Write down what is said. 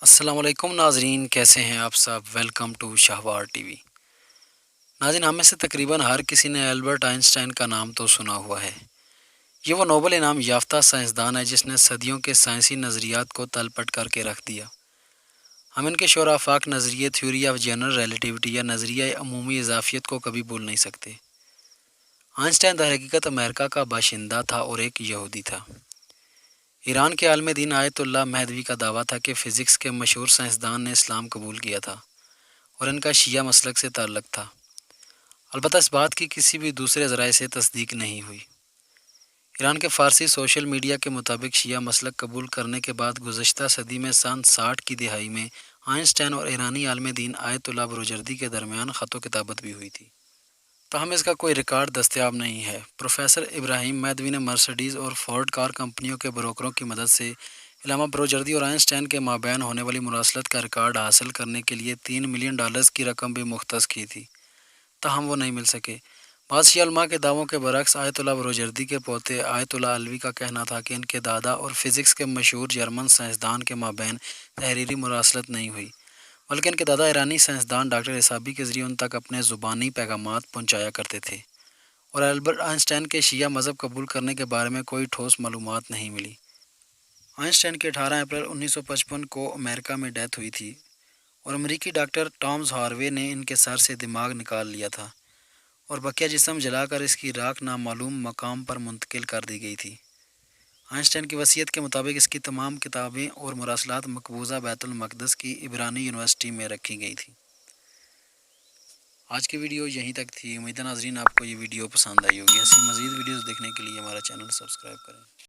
السلام علیکم ناظرین، کیسے ہیں آپ سب؟ ویلکم ٹو شہوار ٹی وی۔ ناظرین، ہم میں سے تقریباً ہر کسی نے البرٹ آئنسٹائن کا نام تو سنا ہوا ہے۔ یہ وہ نوبل انعام یافتہ سائنسدان ہے جس نے صدیوں کے سائنسی نظریات کو تل پٹ کر کے رکھ دیا۔ ہم ان کے شور آفاق نظریے تھیوری آف جنرل ریلیٹیوٹی یا نظریہ عمومی اضافیت کو کبھی بھول نہیں سکتے۔ آئنسٹائن در حقیقت امریکہ کا باشندہ تھا اور ایک یہودی تھا۔ ایران کے عالم دین آیت اللہ مہدوی کا دعویٰ تھا کہ فزکس کے مشہور سائنسدان نے اسلام قبول کیا تھا اور ان کا شیعہ مسلک سے تعلق تھا۔ البتہ اس بات کی کسی بھی دوسرے ذرائع سے تصدیق نہیں ہوئی۔ ایران کے فارسی سوشل میڈیا کے مطابق شیعہ مسلک قبول کرنے کے بعد گزشتہ صدی میں سن 60 کی دہائی میں آئنسٹائن اور ایرانی عالم دین آیت اللہ بروجردی کے درمیان خط و کتابت بھی ہوئی تھی، تاہم اس کا کوئی ریکارڈ دستیاب نہیں ہے۔ پروفیسر ابراہیم مہدوی نے مرسڈیز اور فورڈ کار کمپنیوں کے بروکروں کی مدد سے علامہ بروجردی اور آئنسٹائن کے مابین ہونے والی مراسلت کا ریکارڈ حاصل کرنے کے لیے $3 ملین کی رقم بھی مختص کی تھی، تاہم وہ نہیں مل سکے۔ بعض شیعہ علماء کے دعووں کے برعکس آیت اللہ بروجردی کے پوتے آیت اللہ علوی کا کہنا تھا کہ ان کے دادا اور فزکس کے مشہور جرمن سائنسدان کے مابین تحریری مراسلت نہیں ہوئی، بلکہ ان کے دادا ایرانی سائنسدان ڈاکٹر اسابی کے ذریعے ان تک اپنے زبانی پیغامات پہنچایا کرتے تھے، اور البرٹ آئنسٹائن کے شیعہ مذہب قبول کرنے کے بارے میں کوئی ٹھوس معلومات نہیں ملی۔ آئنسٹائن کی 18 اپریل 1955 کو امریکہ میں ڈیتھ ہوئی تھی اور امریکی ڈاکٹر ٹامز ہاروے نے ان کے سر سے دماغ نکال لیا تھا اور بقیہ جسم جلا کر اس کی راکھ نامعلوم مقام پر منتقل کر دی گئی تھی۔ آئنسٹائن کی وصیت کے مطابق اس کی تمام کتابیں اور مراسلات مقبوضہ بیت المقدس کی عبرانی یونیورسٹی میں رکھی گئی تھیں۔ آج کی ویڈیو یہیں تک تھی۔ امید ہے ناظرین آپ کو یہ ویڈیو پسند آئی ہوگی۔ ایسی مزید ویڈیوز دیکھنے کے لیے ہمارا چینل سبسکرائب کریں۔